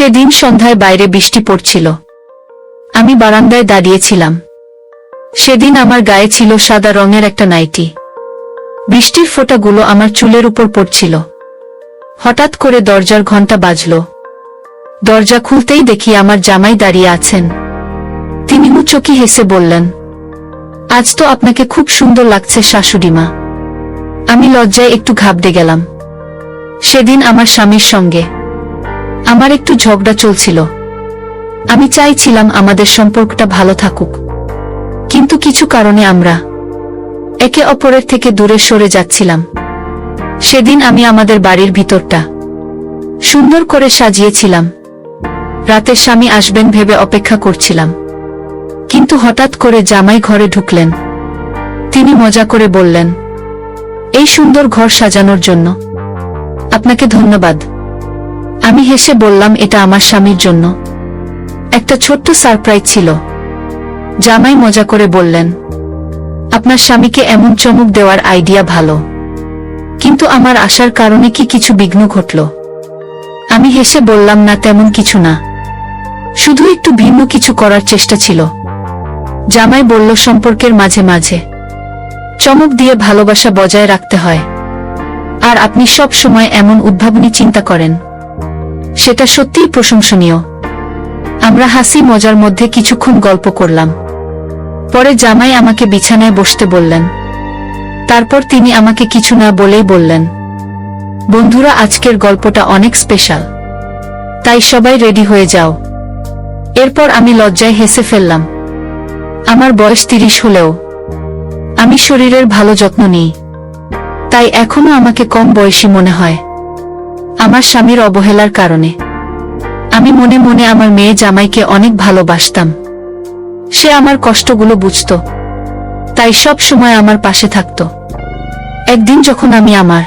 সেদিন সন্ধ্যায় বাইরে বৃষ্টি পড়ছিল। আমি বারান্দায় দাঁড়িয়েছিলাম। সেদিন আমার গায়ে ছিল সাদা রঙের একটা নাইটি। বৃষ্টির ফোঁটাগুলো আমার চুলের উপর পড়ছিল। হঠাৎ করে দরজার ঘণ্টা বাজল। দরজা খুলতেই দেখি আমার জামাই দাঁড়িয়ে আছেন। তিনি মুচকি হেসে বললেন, আজ তো আপনাকে খুব সুন্দর লাগছে শাশুড়িমা। আমি লজ্জায় একটু ঘাবড়ে গেলাম। সেদিন আমার স্বামীর সঙ্গে আমার একটু ঝগড়া চলছিল। আমি চাইছিলাম আমাদের সম্পর্কটা ভালো থাকুক, কিন্তু কিছু কারণে আমরা একে অপরের থেকে দূরে সরে যাচ্ছিলাম। সেদিন আমি আমাদের বাড়ির ভিতরটা সুন্দর করে সাজিয়েছিলাম। রাতে স্বামী আসবেন ভেবে অপেক্ষা করছিলাম, কিন্তু হঠাৎ করে জামাই ঘরে ঢুকলেন। তিনি মজা করে বললেন, এই সুন্দর ঘর সাজানোর জন্য আপনাকে ধন্যবাদ। আমি হেসে বললাম, এটা আমার স্বামীর জন্য একটা ছোট্ট সারপ্রাইজ ছিল। জামাই মজা করে বললেন, আপনার স্বামীকে এমন চমক দেওয়ার আইডিয়া ভালো, কিন্তু আমার আসার কারণে কি কিছু বিঘ্ন ঘটল? আমি হেসে বললাম, না তেমন কিছু না, শুধু একটু ভিন্ন কিছু করার চেষ্টা ছিল। জামাই বলল, সম্পর্কের মাঝে মাঝে চমক দিয়ে ভালোবাসা বজায় রাখতে হয়, আর আপনি সব সময় এমন উদ্ভাবনী চিন্তা করেন, সেটা সত্যিই প্রশংসনীয়। আমরা হাসি মজার মধ্যে কিছুক্ষণ গল্প করলাম। পরে জামাই আমাকে বিছানায় বসতে বললেন। তারপর তিনি আমাকে কিছু না বলেই বললেন, বন্ধুরা, আজকের গল্পটা অনেক স্পেশাল, তাই সবাই রেডি হয়ে যাও। এরপর আমি লজ্জায় হেসে ফেললাম। আমার বয়স 30 হলেও আমি শরীরের ভালো যত্ন নিই, তাই এখনো আমাকে কম বয়সী মনে হয়। আমার স্বামীর অবহেলার কারণে আমি মনে মনে আমার মেয়ে জামাইকে অনেক ভালোবাসতাম। সে আমার কষ্টগুলো বুঝত, তাই সব সময় আমার পাশে থাকত। একদিন যখন আমি আমার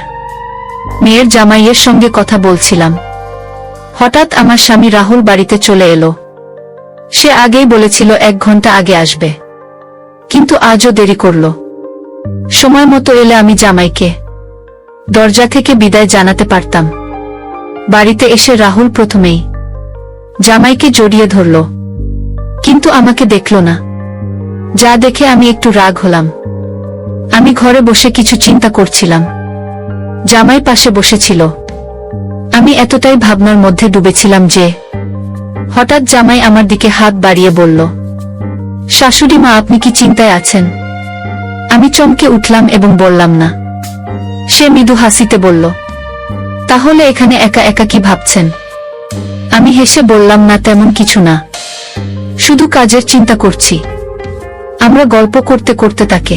মেয়ের জামাইয়ের সঙ্গে কথা বলছিলাম, হঠাৎ আমার স্বামী রাহুল বাড়িতে চলে এলো। সে আগেই বলেছিল 1 ঘন্টা আগে আসবে, কিন্তু আজও দেরি করল। সময় মতো এলে আমি জামাইকে দরজা থেকে বিদায় জানাতে পারতাম। বাড়িতে এসে রাহুল প্রথমেই জামাইকে জড়িয়ে ধরল, কিন্তু আমাকে দেখল না। যা দেখে আমি একটু রাগ হলাম। আমি ঘরে বসে কিছু চিন্তা করছিলাম। জামাই পাশে বসেছিল। আমি এতটাই ভাবনার মধ্যে ডুবেছিলাম যে হঠাৎ জামাই আমার দিকে হাত বাড়িয়ে বলল, শাশুড়ি মা, আপনি কি চিন্তায় আছেন? আমি চমকে উঠলাম এবং বললাম না। সে মৃদু হাসিতে বলল, তাহলে এখানে একা একা কি ভাবছেন? আমি হেসে বললাম, না তেমন কিছু না, শুধু কাজের চিন্তা করছি। আমরা গল্প করতে করতে তাকে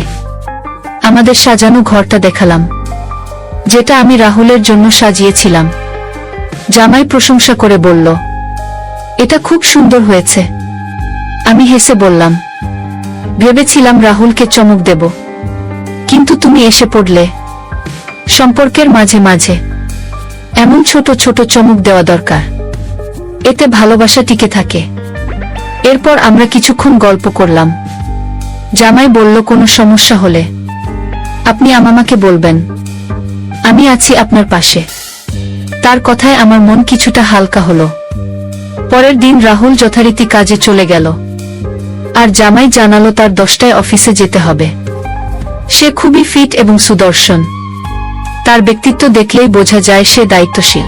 আমাদের সাজানো ঘরটা দেখালাম, যেটা আমি রাহুলের জন্য সাজিয়েছিলাম। জামাই প্রশংসা করে বলল, এটা খুব সুন্দর হয়েছে। আমি হেসে বললাম, ভেবেছিলাম রাহুলকে চমক দেব, কিন্তু তুমি এসে পড়লে। সম্পর্কের মাঝে মাঝে এমন ছোট ছোট চমক দেওয়া দরকার, এতে ভালোবাসা টিকে থাকে। এরপর আমরা কিছুক্ষণ গল্প করলাম। জামাই বলল, কোনো সমস্যা হলে আপনি আমাকে বলবেন, আমি আছি আপনার পাশে। তার কথায় আমার মন কিছুটা হালকা হলো। পরের দিন রাহুল যথারীতি কাজে চলে গেল, আর জামাই জানালো তার 10টায় অফিসে যেতে হবে। সে খুবই ফিট এবং সুদর্শন। তার ব্যক্তিত্ব দেখলেই বোঝা যায় সে দায়িত্বশীল।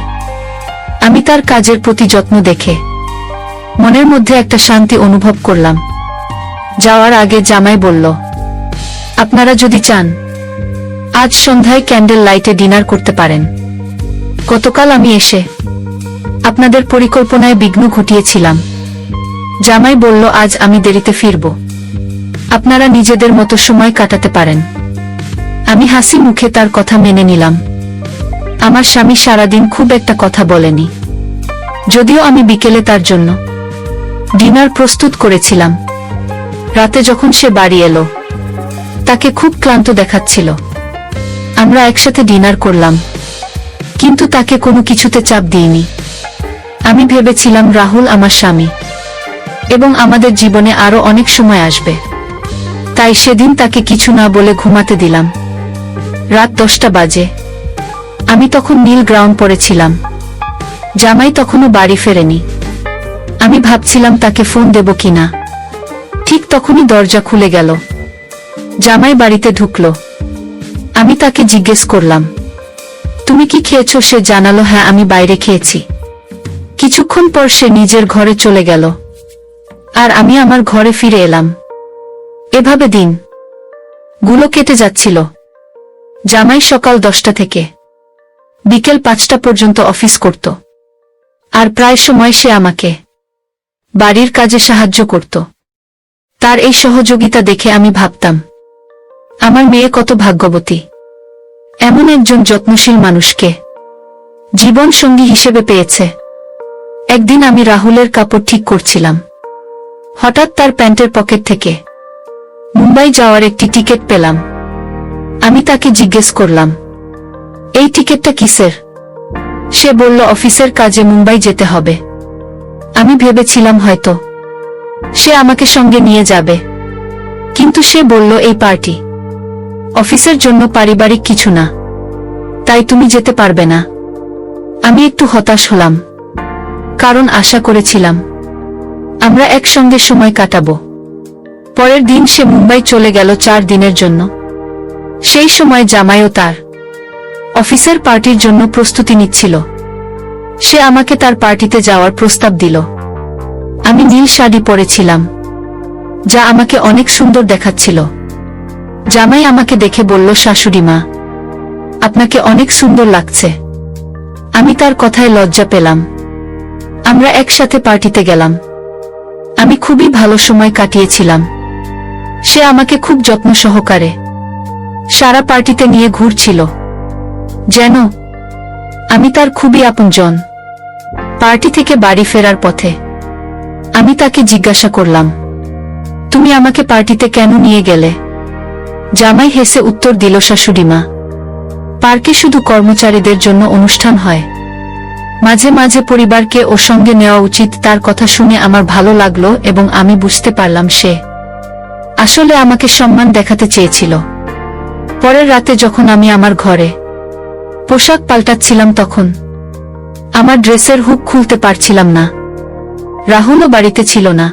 আমি তার কাজের প্রতি যত্ন দেখে মনের মধ্যে একটা শান্তি অনুভব করলাম। যাওয়ার আগে জামাই বলল, আপনারা যদি চান আজ সন্ধ্যায় ক্যান্ডেল লাইটে ডিনার করতে পারেন। গতকাল আমি এসে আপনাদের পরিকল্পনায় বিঘ্ন ঘটিয়েছিলাম। জামাই বলল, আজ আমি দেরিতে ফিরব, আপনারা নিজেদের মতো সময় কাটাতে পারেন। আমি হাসি মুখে তার কথা মেনে নিলাম। আমার স্বামী সারাদিন খুব একটা কথা বলেনি, যদিও আমি বিকেলে তার জন্য ডিনার প্রস্তুত করেছিলাম। রাতে যখন সে বাড়ি এলো, তাকে খুব ক্লান্ত দেখাচ্ছিল। আমরা একসাথে ডিনার করলাম, কিন্তু তাকে কোনো কিছুতে চাপ দিইনি। আমি ভেবেছিলাম রাহুল আমার স্বামী এবং আমাদের জীবনে আরো অনেক সময় আসবে, তাই সেদিন তাকে কিছু না বলে ঘুমাতে দিলাম। রাত 10টা বাজে। আমি তখন নীল গ্রাউন্ড পরেছিলাম। জামাই তখনও বাড়ি ফেরেনি। আমি ভাবছিলাম তাকে ফোন দেব কিনা। ঠিক তখনই দরজা খুলে গেল। জামাই বাড়িতে ঢুকলো। আমি তাকে জিজ্ঞেস করলাম, তুমি কি খেয়েছো? সে জানালো, হ্যাঁ আমি বাইরে খেয়েছি। কিছুক্ষণ পর সে নিজের ঘরে চলে গেল, আর আমি আমার ঘরে ফিরে এলাম। এভাবে দিন গুলো কেটে যাচ্ছিল। জামাই সকাল 10টা থেকে বিকেল 5টা পর্যন্ত অফিস করত, আর প্রায় সময় সে আমাকে বাড়ির কাজে সাহায্য করত। তার এই সহযোগিতা দেখে আমি ভাবতাম, আমার মেয়ে কত ভাগ্যবতী, এমন একজন যত্নশীল মানুষকে জীবন সঙ্গী হিসেবে পেয়েছে। একদিন আমি রাহুলের কাপড় ঠিক করছিলাম। হঠাৎ তার প্যান্টের পকেট থেকে মুম্বাই যাওয়ার একটি টিকিট পেলাম। আমি তাকে জিজ্ঞেস করলাম, এই টিকিটটা কিসের? সে বলল, অফিসের কাজে মুম্বাই যেতে হবে। আমি ভেবেছিলাম হয়তো সে আমাকে সঙ্গে নিয়ে যাবে, কিন্তু সে বলল, এই পার্টি অফিসের জন্য, পারিবারিক কিছু না, তাই তুমি যেতে পারবে না। আমি একটু হতাশ হলাম, কারণ আশা করেছিলাম আমরা একসঙ্গে সময় কাটাবো। পরের দিন সে মুম্বাই চলে গেল 4 দিনের জন্য। সেই সময় জামাইও তার অফিসের পার্টির জন্য প্রস্তুতি নিচ্ছিল। সে আমাকে তার পার্টিতে যাওয়ার প্রস্তাব দিল। আমি নীল শাড়ি পরেছিলাম, যা আমাকে অনেক সুন্দর দেখাচ্ছিল। জামাই আমাকে দেখে বলল, শাশুড়ি মা, আপনাকে অনেক সুন্দর লাগছে। আমি তার কথায় লজ্জা পেলাম। আমরা একসাথে পার্টিতে গেলাম। আমি খুবই ভালো সময় কাটিয়েছিলাম। সে আমাকে খুব যত্ন সহকারে সারা পার্টিতে নিয়ে ঘুরছিল, যেন আমি তার খুবই আপনজন। পার্টি থেকে বাড়ি ফেরার পথে আমি তাকে জিজ্ঞাসা করলাম, তুমি আমাকে পার্টিতে কেন নিয়ে গেলে? জামাই হেসে উত্তর দিল, শাশুড়ি মা, পার্কে শুধু কর্মচারীদের জন্য অনুষ্ঠান হয়, মাঝে মাঝে পরিবারকে ওর সঙ্গে নেওয়া উচিত। তার কথা শুনে আমার ভালো লাগলো এবং আমি বুঝতে পারলাম সে আসলে আমাকে সম্মান দেখাতে চেয়েছিল। পরের রাতে যখন আমি আমার ঘরে পোশাক পাল্টাচ্ছিলাম, তখন আমার ড্রেসের হুক খুলতে পারছিলাম না। রাহুলও বাড়িতে ছিল না,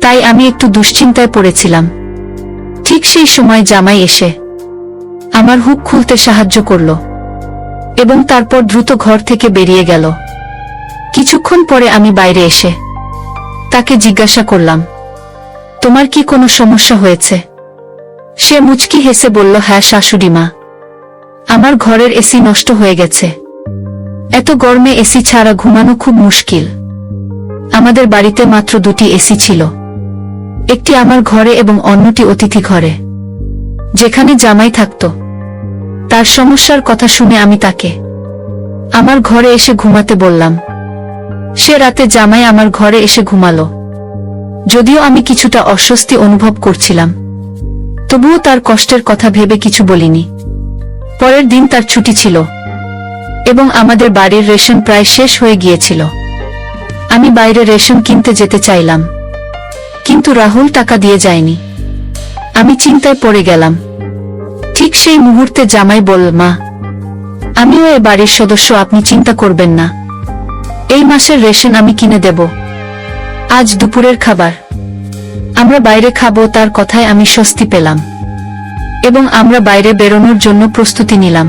তাই আমি একটু দুশ্চিন্তায় পড়েছিলাম। ঠিক সেই সময় জামাই এসে আমার হুক খুলতে সাহায্য করল এবং তারপর দ্রুত ঘর থেকে বেরিয়ে গেল। কিছুক্ষণ পরে আমি বাইরে এসে তাকে জিজ্ঞাসা করলাম, তোমার কি কোনো সমস্যা হয়েছে? সে মুচকি হেসে বলল, হ্যাঁ শাশুড়ি মা, আমার ঘরের এসি নষ্ট হয়ে গেছে। এত গরমে এসি ছাড়া ঘুমানো খুব মুশকিল। আমাদের বাড়িতে মাত্র 2টি এসি ছিল, একটি আমার ঘরে এবং অন্যটি অতিথি ঘরে, যেখানে জামাই থাকত। তার সমস্যার কথা শুনে আমি তাকে আমার ঘরে এসে ঘুমাতে বললাম। সে রাতে জামাই আমার ঘরে এসে ঘুমালো। যদিও আমি কিছুটা অস্বস্তি অনুভব করছিলাম, তবুও তার কষ্টের কথা ভেবে কিছু বলিনি। পরের দিন তার ছুটি ছিল এবং আমাদের বাড়ির রেশন প্রায় শেষ হয়ে গিয়েছিল। আমি বাইরে রেশন কিনতে যেতে চাইলাম, কিন্তু রাহুল টাকা দিয়ে যায়নি। আমি চিন্তায় পড়ে গেলাম। ঠিক সেই মুহূর্তে জামাই বলল, মা, আমিও এ বাড়ির সদস্য, আপনি চিন্তা করবেন না। এই মাসের রেশন আমি কিনে দেব। আজ দুপুরের খাবার আমরা বাইরে খাবো। তার কথায় আমি স্বস্তি পেলাম এবং আমরা বাইরে বেরোনোর জন্য প্রস্তুতি নিলাম।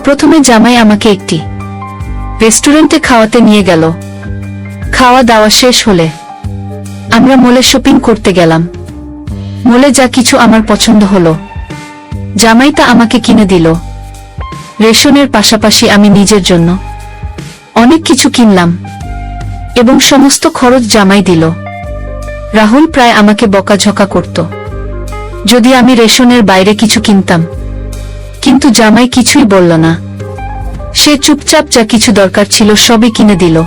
প্রথমে জামাই আমাকে একটি রেস্টুরেন্টে খাওয়াতে নিয়ে গেল। খাওয়া দাওয়া শেষ হলে আমরা মলে শপিং করতে গেলাম। মলে যা কিছু আমার পছন্দ হলো, জামাই তা আমাকে কিনে দিল। রেশনের পাশাপাশি আমি নিজের জন্য অনেক কিছু কিনলাম এবং সমস্ত খরচ জামাই দিল। রাহুল প্রায় আমাকে বকাঝকা করত যদি আমি রেশনের বাইরে কিছু কিনতাম, কিন্তু জামাই কিছুই বলল না। সে চুপচাপ যা কিছু দরকার ছিল সবই কিনে দিল।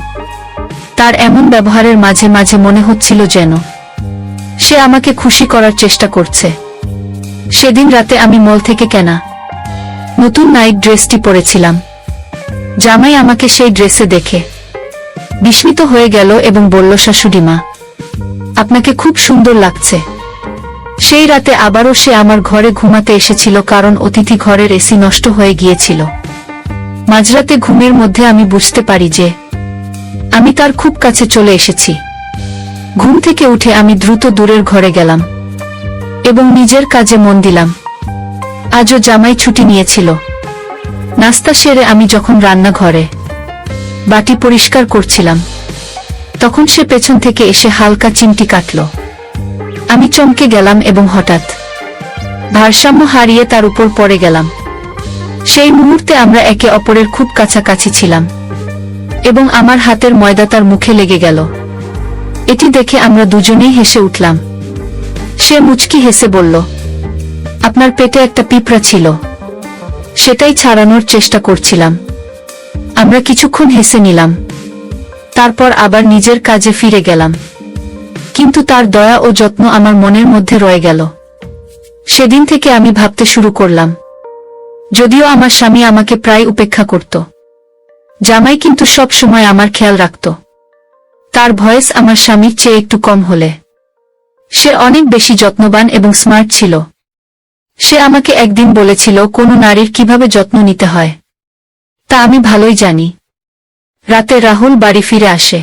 তার এমন ব্যবহারের মাঝে মাঝে মনে হচ্ছিল যেন সে আমাকে খুশি করার চেষ্টা করছে। সেদিন রাতে আমি মল থেকে কেনা নতুন নাইট ড্রেসটি পরেছিলাম। জামাই আমাকে সেই ড্রেসে দেখে বিস্মিত হয়ে গেল এবং বলল, শাশুড়ি মা, আপনাকে খুব সুন্দর লাগছে। সেই রাতে আবারও সে আমার ঘরে ঘুমাতে এসেছিল, কারণ অতিথি ঘরের এসি নষ্ট হয়ে গিয়েছিল। মাঝরাতে ঘুমের মধ্যে আমি বুঝতে পারি যে আমি তার খুব কাছে চলে এসেছি। ঘুম থেকে উঠে আমি দ্রুত দূরের ঘরে গেলাম এবং নিজের কাজে মন দিলাম। আজও জামাই ছুটি নিয়েছিল। নাস্তা সেরে আমি যখন রান্নাঘরে বাটি পরিষ্কার করছিলাম, তখন সে পেছন থেকে এসে হালকা চিমটি কাটল। আমি চমকে গেলাম এবং হঠাৎ ভারসাম্য হারিয়ে তার উপর পড়ে গেলাম। সেই মুহূর্তে আমরা একে অপরের খুব কাছাকাছি ছিলাম এবং আমার হাতের ময়দা তার মুখে লেগে গেল। এটি দেখে আমরা দুজনেই হেসে উঠলাম। সে মুচকি হেসে বলল, আপনার পেটে একটা পিঁপড়া ছিল, সেটাই ছাড়ানোর চেষ্টা করছিলাম। আমরা কিছুক্ষণ হেসে নিলাম, তারপর আবার নিজের কাজে ফিরে গেলাম। কিন্তু তার দয়া ও যত্ন আমার মনের মধ্যে রয়ে গেল। সেদিন থেকে আমি ভাবতে শুরু করলাম, যদিও আমার স্বামী আমাকে প্রায় উপেক্ষা করত, জামাই কিন্তু সব সময় আমার খেয়াল রাখত। তার ভয়েস আমার স্বামীর চেয়ে একটু কম হলে সে অনেক বেশি যত্নবান এবং স্মার্ট ছিল। সে আমাকে একদিন বলেছিল কোনো নারীর কিভাবে যত্ন নিতে হয় তা আমি ভালোই জানি। রাতে রাহুল বাড়ি ফিরে আসে।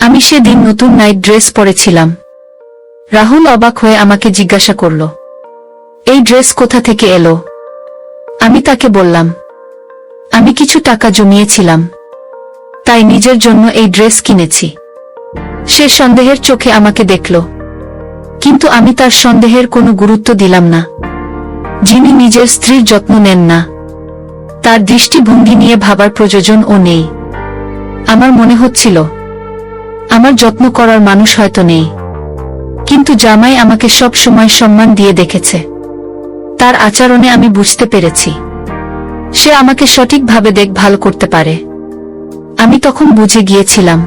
আমি সেদিন নতুন নাইট ড্রেস পরেছিলাম। রাহুল অবাক হয়ে আমাকে জিজ্ঞাসা করল, এই ড্রেস কোথা থেকে এলো? আমি তাকে বললাম, আমি কিছু টাকা জমিয়েছিলাম, তাই নিজের জন্য এই ড্রেস কিনেছি। সে সন্দেহের চোখে আমাকে দেখল, কিন্তু আমি তার সন্দেহের কোনো গুরুত্ব দিলাম না। যিনি নিজের স্ত্রীর যত্ন নেন না, তার দৃষ্টিভঙ্গি নিয়ে ভাবার প্রয়োজনও নেই। আমার মনে হচ্ছিল আমার যত্ন করার মানুষ হয়তো নেই, কিন্তু জামাই আমাকে সব সময় সম্মান দিয়ে দেখেছে। তার আচরণে আমি বুঝতে পেরেছি সে আমাকে সঠিকভাবে দেখভাল করতে পারে। আমি তখন বুঝে গিয়েছিলাম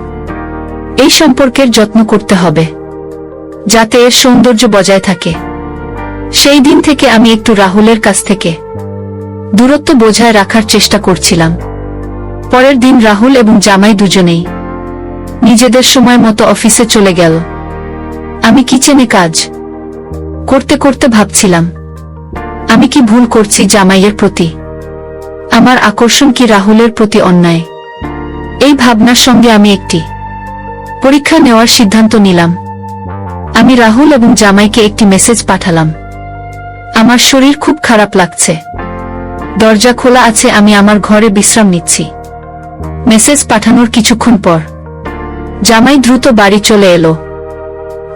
এই সম্পর্কের যত্ন করতে হবে যাতে এর সৌন্দর্য বজায় থাকে। সেই দিন থেকে আমি একটু রাহুলের কাছ থেকে দূরত্ব বজায় রাখার চেষ্টা করছিলাম। পরের দিন রাহুল এবং জামাই দুজনেই নিজেদের সময় মতো অফিসে চলে গেল। আমি কিচেনে কাজ করতে করতে ভাবছিলাম, আমি কি ভুল করছি জামাইয়ের প্রতি? আমার আকর্ষণ কি রাহুলের প্রতি অন্যায়? এই ভাবনার সঙ্গে আমি একটি পরীক্ষা নেওয়ার সিদ্ধান্ত নিলাম। আমি রাহুল এবং জামাইকে একটি মেসেজ পাঠালাম, আমার শরীর খুব খারাপ লাগছে, দরজা খোলা আছে, আমি আমার ঘরে বিশ্রাম নিচ্ছি। মেসেজ পাঠানোর কিছুক্ষণ পর জামাই দ্রুত বাড়ি চলে এলো।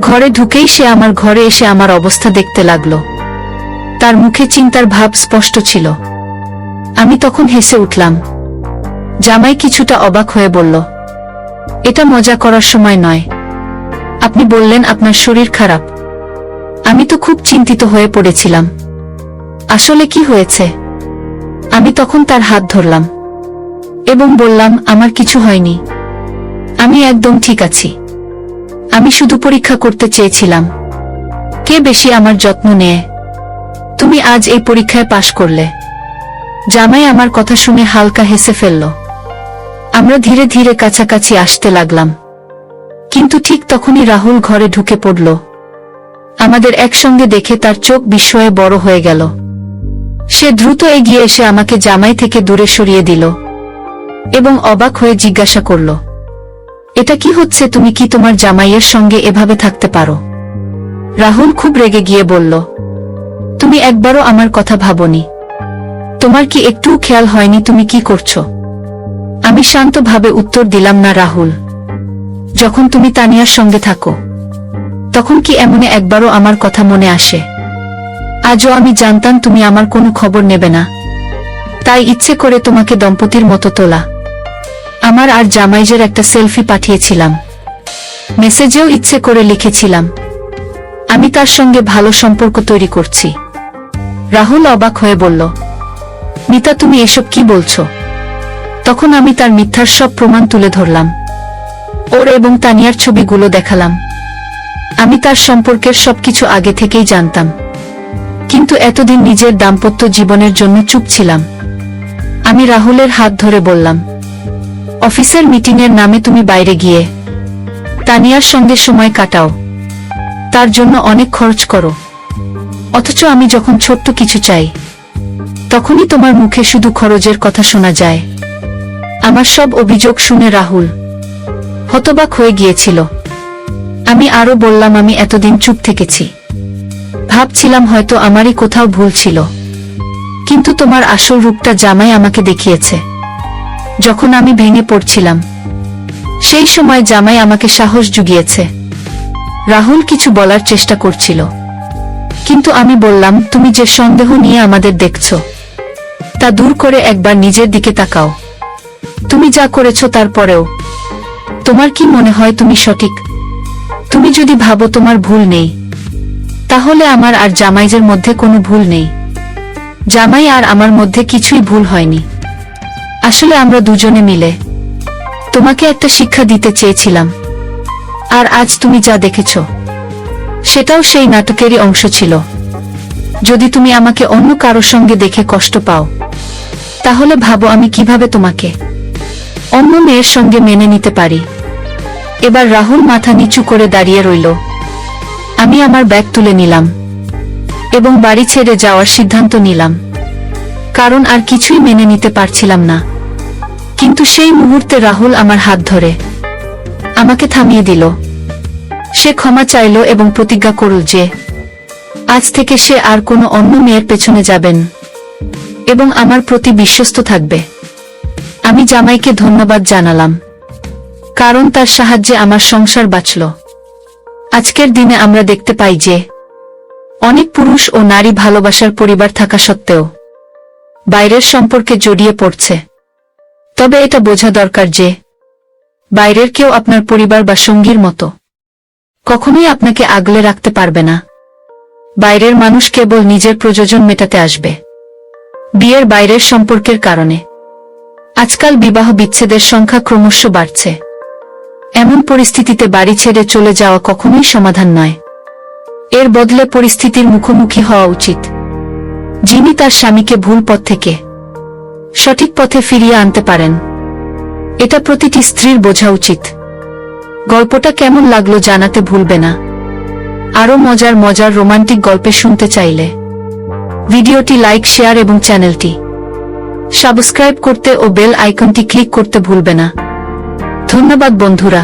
ঘরে ঢুকেই সে আমার ঘরে এসে আমার অবস্থা দেখতে লাগলো। তার মুখে চিন্তার ভাব স্পষ্ট ছিল। আমি তখন হেসে উঠলাম। জামাই কিছুটা অবাক হয়ে বলল, এটা মজা করার সময় নয়। আপনি বললেন আপনার শরীর খারাপ। আমি তো খুব চিন্তিত হয়ে পড়েছিলাম। আসলে কি হয়েছে? আমি তখন তার হাত ধরলাম এবং বললাম, আমার কিছু হয়নি, আমি একদম ঠিক আছি। আমি শুধু পরীক্ষা করতে চেয়েছিলাম কে বেশি আমার যত্ন নেয়। তুমি আজ এই পরীক্ষায় পাশ করলে। জামাই আমার কথা শুনে হালকা হেসে ফেলল। আমরা ধীরে ধীরে কাছাকাছি আসতে লাগলাম, কিন্তু ঠিক তখনই রাহুল ঘরে ঢুকে পড়ল। আমাদের একসঙ্গে দেখে তার চোখ বিস্ময়ে বড় হয়ে গেল। সে দ্রুত এগিয়ে এসে আমাকে জামাই থেকে দূরে সরিয়ে দিল এবং অবাক হয়ে জিজ্ঞাসা করল, এটা কি হচ্ছে? তুমি কি তোমার জামাইয়ের সঙ্গে এভাবে থাকতে পারো? রাহুল খুব রেগে গিয়ে বলল, তুমি একবারও আমার কথা ভাবনি? তোমার কি একটুও খেয়াল হয়নি তুমি কি করছো? আমি শান্তভাবে উত্তর দিলাম, না রাহুল, যখন তুমি তানিয়ার সঙ্গে থাকো তখন কি এমনে একবারও আমার কথা মনে আসে? আজও আমি জানতাম তুমি আমার কোনো খবর নেবে না, তাই ইচ্ছে করে তোমাকে দম্পতির মতো তোলা আমার আর জামাইজের একটা সেলফি পাঠিয়েছিলাম। মেসেজেও ইচ্ছে করে লিখেছিলাম, আমি তার সঙ্গে ভালো সম্পর্ক তৈরি করছি। রাহুল অবাক হয়ে বলল, মিতা তুমি এসব কি বলছো? তখন আমি তার মিথ্যার সব প্রমাণ তুলে ধরলাম। ওর এবং তানিয়ার ছবিগুলো দেখালাম। আমি তার সম্পর্কের সবকিছু আগে থেকেই জানতাম, কিন্তু এতদিন নিজের দাম্পত্য জীবনের জন্য চুপ ছিলাম। আমি রাহুলের হাত ধরে বললাম, অফিসের মিটিংয়ের নামে তুমি বাইরে গিয়ে তানিয়ার সঙ্গে সময় কাটাও, তার জন্য অনেক খরচ করো, অথচ আমি যখন ছোট্ট কিছু চাই তখনই তোমার মুখে শুধু খরচের কথা শোনা যায়। আমার সব অভিযোগ শুনে রাহুল হতবাক হয়ে গিয়েছিল। আমি আরো বললাম, আমি এতদিন চুপ থেকেছি, ভাবছিলাম হয়তো আমারই কোথাও ভুল ছিল, কিন্তু তোমার আসল রূপটা জামাই আমাকে দেখিয়েছে। যখন আমি ভেঙে পড়ছিলাম, সেই সময় জামাই আমাকে সাহস জুগিয়েছে। রাহুল কিছু বলার চেষ্টা করছিল, কিন্তু আমি বললাম, তুমি যে সন্দেহ নিয়ে আমাদের দেখছো, তা দূর করে একবার নিজের দিকে তাকাও। তুমি যা করেছো তারপরেও তোমার কি মনে হয় তুমি সঠিক? তুমি যদি ভাবো তোমার ভুল নেই, তাহলে আমার আর জামাইয়ের মধ্যে কোনো ভুল নেই। জামাই আর আমার মধ্যে কিছুই ভুল হয়নি। আসলে আমরা দুজনে মিলে তোমাকে একটা শিক্ষা দিতে চেয়েছিলাম, আর আজ তুমি যা দেখেছো সেটাও সেই নাটকেরই অংশ ছিল। যদি তুমি আমাকে অন্য কারো সঙ্গে দেখে কষ্ট পাও, তাহলে ভাবো আমি কিভাবে তোমাকে অন্য মেয়ের সঙ্গে মেনে নিতে পারি। এবার রাহুল মাথা নিচু করে দাঁড়িয়ে রইল। আমি আমার ব্যাগ তুলে নিলাম এবং বাড়ি ছেড়ে যাওয়ার সিদ্ধান্ত নিলাম, কারণ আর কিছুই মেনে নিতে পারছিলাম না। কিন্তু সেই মুহূর্তে রাহুল আমার হাত ধরে আমাকে থামিয়ে দিল। সে ক্ষমা চাইল এবং প্রতিজ্ঞা করল যে আজ থেকে সে আর কোনো অন্য মেয়ের পেছনে যাবেন এবং আমার প্রতি বিশ্বস্ত থাকবে। আমি জামাইকে ধন্যবাদ জানালাম, কারণ তার সাহায্যে আমার সংসার বাঁচল। আজকের দিনে আমরা দেখতে পাই যে অনেক পুরুষ ও নারী ভালোবাসার পরিবার থাকা সত্ত্বেও বাইরের সম্পর্কে জড়িয়ে পড়ছে। তবে এটা বোঝা দরকার যে বাইরের কেউ আপনার পরিবার বা সঙ্গীর মতো কখনোই আপনাকে আগলে রাখতে পারবে না। বাইরের মানুষ কেবল নিজের প্রয়োজন মেটাতে আসবে। বিয়ের বাইরের সম্পর্কের কারণে আজকাল বিবাহ বিচ্ছেদের সংখ্যা ক্রমশ বাড়ছে। এমন পরিস্থিতিতে বাড়ি ছেড়ে চলে যাওয়া কখনোই সমাধান নয়। এর বদলে পরিস্থিতির মুখোমুখি হওয়া উচিত, যিনি তার স্বামীকে ভুল পথ থেকে সঠিক পথে ফিরিয়ে আনতে পারেন। এটা প্রতিটি স্ত্রীর বোঝা উচিত। গল্পটা কেমন লাগলো জানাতে ভুলবে না। আরো মজার মজার রোমান্টিক গল্পে শুনতে চাইলে ভিডিওটি লাইক, শেয়ার এবং চ্যানেলটি সাবস্ক্রাইব করতে ও বেল আইকনটি ক্লিক করতে ভুলবে না। ধন্যবাদ বন্ধুরা।